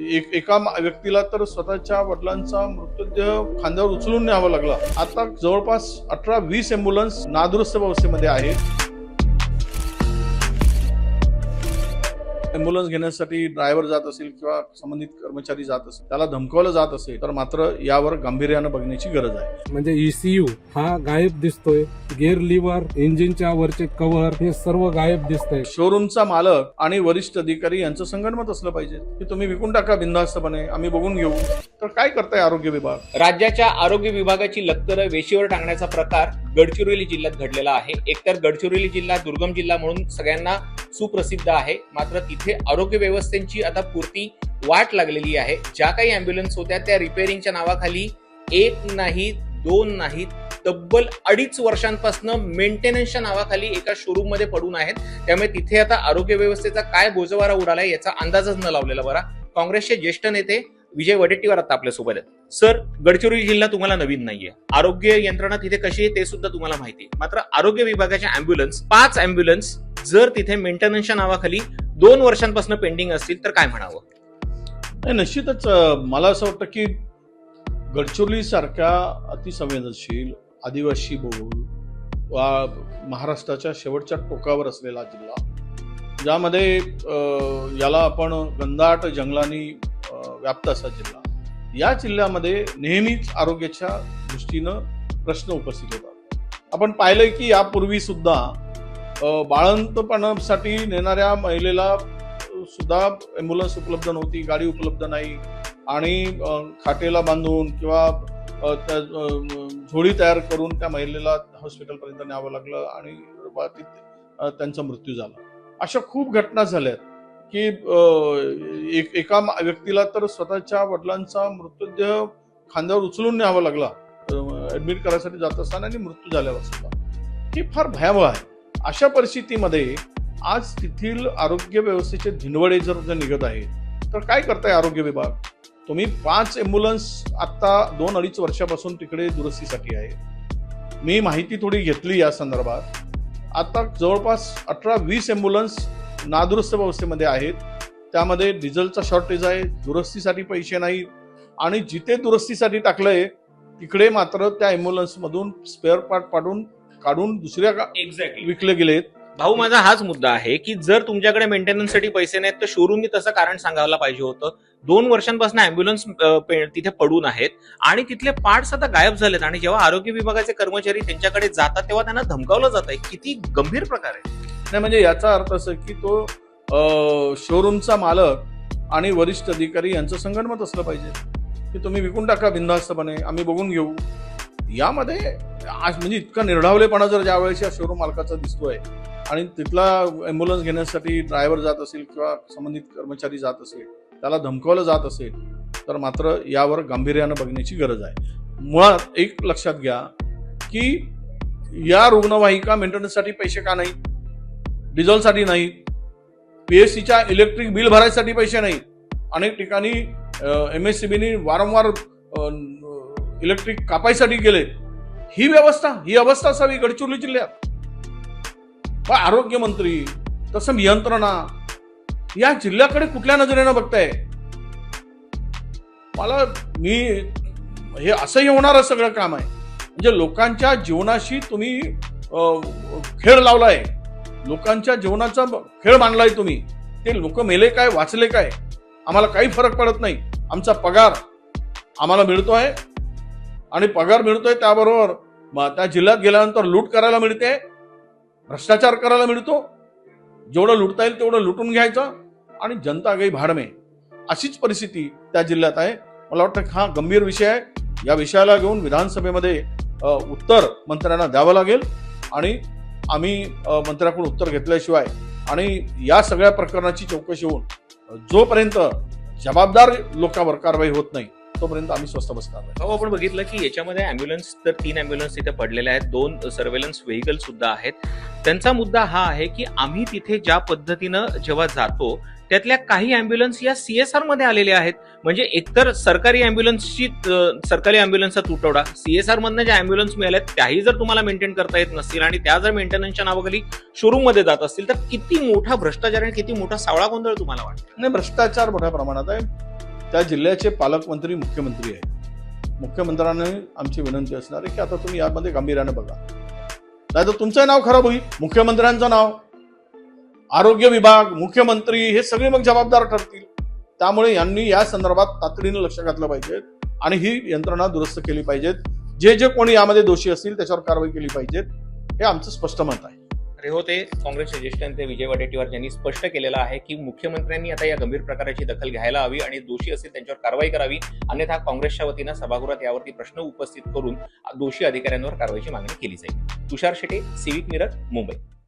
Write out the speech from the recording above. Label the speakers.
Speaker 1: एका व्यक्तीला तर स्वतःच्या वडिलांचा मृतदेह खांद्यावर उचलून न्यावा लागला. आता जवळपास 18-20 ॲम्ब्युलन्स नादुरुस्त अवस्थेमध्ये आहेत. ॲम्ब्युलन्स घेण्यासाठी ड्रायव्हर जात असेल किंवा संबंधित कर्मचारी जात असेल, त्याला धमकावलं जात असेल तर मात्र यावर गांभीर्यानं बघण्याची गरज आहे.
Speaker 2: म्हणजे ECU हा गायब दिसतोय, गिअर लिव्हर, इंजिनच्या वरचे कव्हर हे सर्व गायब दिसतंय.
Speaker 1: शोरूमचा मालक आणि वरिष्ठ अधिकारी यांचं संगनमत असलं पाहिजे की तुम्ही विकून टाका बिनधास्तपणे, आम्ही बघून घेऊ. तर काय करताय आरोग्य विभाग?
Speaker 3: राज्याच्या आरोग्य विभागाची लक्तरं वेशीवर टाकण्याचा प्रकार गडचिरोली जिल्ह्यात घडलेला आहे. एकतर गडचिरोली जिल्हा दुर्गम जिल्हा म्हणून सगळ्यांना सुप्रसिद्ध आहे, मात्र तिथे आरोग्य व्यवस्थेची आता पुरती वाट लागलेली आहे. ज्या काही अँब्युलन्स होत्या त्या रिपेअरिंगच्या नावाखाली एक नाही दोन नाही तब्बल 2.5 वर्षांपासून मेंटेनन्सच्या नावाखाली एका शोरूम मध्ये पडून आहेत. त्यामुळे तिथे आता आरोग्य व्यवस्थेचा काय बोजवारा उडालाय याचा अंदाजच न लावलेला बरा. काँग्रेसचे ज्येष्ठ नेते विजय वडेट्टीवार आता आपल्यासोबत आहेत. सर, गडचिरोली जिल्हा तुम्हाला नवीन नाहीये, आरोग्य यंत्रणा तिथे कशी आहे ते सुद्धा तुम्हाला माहिती आहे. मात्र आरोग्य विभागाच्या अँब्युलन्स 5 अँब्युलन्स जर तिथे मेंटेनन्सच्या नावाखाली 2 वर्षांपासून पेंडिंग असतील तर काय म्हणावं?
Speaker 1: नाही, निश्चितच मला असं वाटतं की गडचिरोली सारख्या अतिसंवेदनशील आदिवासी बहुल वा महाराष्ट्राच्या शेवटच्या टोकावर असलेला जिल्हा, ज्यामध्ये याला आपण घनदाट जंगलांनी व्याप्त असा जिल्हा, या जिल्ह्यामध्ये नेहमीच आरोग्याच्या दृष्टीनं प्रश्न उपस्थित होतात. आपण पाहिलंय की यापूर्वी सुद्धा बाळंतपणासाठी नेणाऱ्या महिलेला सुद्धा ॲम्ब्युलन्स उपलब्ध नव्हती, गाडी उपलब्ध नाही, आणि खाटेला बांधून किंवा झोळी तयार करून त्या महिलेला हॉस्पिटलपर्यंत न्यावं लागलं आणि त्यांचा मृत्यू झाला. अशा खूप घटना झाल्यात की एका व्यक्तीला तर स्वतःच्या वडिलांचा मृतदेह खांद्यावर उचलून न्यावा लागला ऍडमिट करायसाठी जात असताना आणि मृत्यू झाल्यावर सुद्धा. ही फार भयावह आहे. अशा परिस्थितीमध्ये आज तेथील आरोग्य व्यवस्थेचे धिंडवडे जर निघत आहेत तर काय करताय आरोग्य विभाग? तुम्ही 5 ॲम्ब्युलन्स आता 2-2.5 वर्षापासून तिकडे दुरुस्तीसाठी आहे. मी माहिती थोडी घेतली या संदर्भात. आता जवळपास 18-20 ॲम्ब्युलन्स नादुरुस्त अवस्थेमध्ये आहेत. त्यामध्ये डिझेलचा शॉर्टेज आहे, दुरुस्तीसाठी पैसे नाहीत, आणि जिथे दुरुस्तीसाठी टाकलंय तिकडे मात्र त्या ॲम्ब्युलन्स मधून स्पेअर पार्ट काढून दुसऱ्या विकले गेलेत.
Speaker 3: भाऊ, माझा हाच मुद्दा आहे की जर तुमच्याकडे मेंटेनन्ससाठी पैसे नाहीत तर शोरूमनी तसं कारण सांगायला पाहिजे होतं. 2 वर्षांपासून अँब्युलन्स तिथे पडून आहेत आणि तिथले पार्ट्स आता गायब झालेत, आणि जेव्हा आरोग्य विभागाचे कर्मचारी त्यांच्याकडे जातात तेव्हा त्यांना धमकावलं जात आहे. किती गंभीर प्रकार आहे.
Speaker 1: नाही, म्हणजे याचा अर्थ असं की तो शोरूमचा मालक आणि वरिष्ठ अधिकारी यांचं संगनमत असलं पाहिजे की तुम्ही विकून टाका बिनधास्तपणे, आम्ही बघून घेऊ. यामध्ये आज म्हणजे इतका निर्ढावलेपणा जर ज्या वेळेस या शोरूम मालकाचा दिसतोय आणि तिथला ॲम्ब्युलन्स घेण्यासाठी ड्रायव्हर जात असेल किंवा संबंधित कर्मचारी जात असेल, त्याला धमकावलं जात असेल तर मात्र यावर गांभीर्यानं बघण्याची गरज आहे. मुळात एक लक्षात घ्या की या रुग्णवाहिका मेंटेनन्ससाठी पैसे का नाहीत, डिझेलसाठी नाहीत, PSCच्या इलेक्ट्रिक बिल भरायसाठी पैसे नाहीत. अनेक ठिकाणी MSCBनी वारंवार इलेक्ट्रिक कापायसाठी गेले. ही अवस्था असावी गडचिरोली जिल्ह्यात. आरोग्य मंत्री तसं यंत्रणा या जिल्ह्याकडे कुठल्या नजरेनं बघताय? मी हे असंही होणारं सगळं काम आहे. म्हणजे लोकांच्या जीवनाशी तुम्ही खेळ लावलाय, लोकांच्या जीवनाचा खेळ मांडलाय तुम्ही. ते लोक मेले काय वाचले काय आम्हाला काही फरक पडत नाही. आमचा पगार आम्हाला मिळतोय, आणि पगार मिळतोय त्याबरोबर त्या जिल्ह्यात गेल्यानंतर लूट करायला मिळते, भ्रष्टाचार करायला मिळतो. जेवढं लुटता येईल तेवढं लुटून घ्यायचं आणि जनता गई भाड में, अशीच परिस्थिती त्या जिल्ह्यात आहे. मला वाटतं हा गंभीर विषय आहे. या विषयाला घेऊन विधानसभेमध्ये उत्तर मंत्र्यांना द्यावं लागेल, आणि आम्ही मंत्र्याकडून उत्तर घेतल्याशिवाय आणि या सगळ्या प्रकरणाची चौकशी होऊन जोपर्यंत जबाबदार लोकांवर कारवाई होत नाही तोपर्यंत आम्ही स्वस्थ बसणार नाही.
Speaker 3: हो, आपण बघितलं की याच्यामध्ये अँब्युलन्स तर 3 अँब्युलन्स तिथे पडलेले आहेत, 2 सर्व्हेलन्स व्हेकल सुद्धा आहेत. त्यांचा मुद्दा हा आहे की आम्ही तिथे ज्या पद्धतीनं जेव्हा जातो त्यातल्या काही अँब्युलन्स या CSR मध्ये आलेल्या आहेत. म्हणजे एकतर सरकारी अँब्युलन्सचा तुटवडा, CSR मधनं ज्या अँब्युलन्स मिळाल्यात त्याही जर तुम्हाला मेंटेन करता येत नसतील आणि त्या जर मेंटेनन्सच्या नावाखाली शोरूम मध्ये जात असतील तर किती मोठा भ्रष्टाचार आणि किती मोठा सावळा गोंधळ तुम्हाला वाटतं?
Speaker 1: नाही, भ्रष्टाचार मोठ्या प्रमाणात आहे. त्या जिल्ह्याचे पालकमंत्री मुख्यमंत्री आहेत. मुख्यमंत्र्यांनी आमची विनंती असणार आहे की आता तुम्ही यामध्ये गांभीर्याने बघा, नाही तर तुमचं नाव खराब होईल. मुख्यमंत्र्यांचं नाव, आरोग्य विभाग, मुख्यमंत्री हे सगळे मग जबाबदार ठरतील. त्यामुळे यांनी या संदर्भात तातडीनं लक्ष घातलं पाहिजे आणि ही यंत्रणा दुरुस्त केली पाहिजेत. जे कोणी यामध्ये दोषी असतील त्याच्यावर कारवाई केली पाहिजे, हे आमचं स्पष्ट मत आहे.
Speaker 3: हे होते काँग्रेसचे ज्येष्ठ नेते विजय वडेट्टीवार, ज्यांनी स्पष्ट केलेलं आहे की मुख्यमंत्र्यांनी आता या गंभीर प्रकाराची दखल घ्यायला हवी आणि दोषी असतील त्यांच्यावर कारवाई करावी, अन्यथा काँग्रेसच्या वतीनं सभागृहात यावरती प्रश्न उपस्थित करून दोषी अधिकाऱ्यांवर कारवाईची मागणी केली जाईल. तुषार शेटे, सिविक मिरर, मुंबई.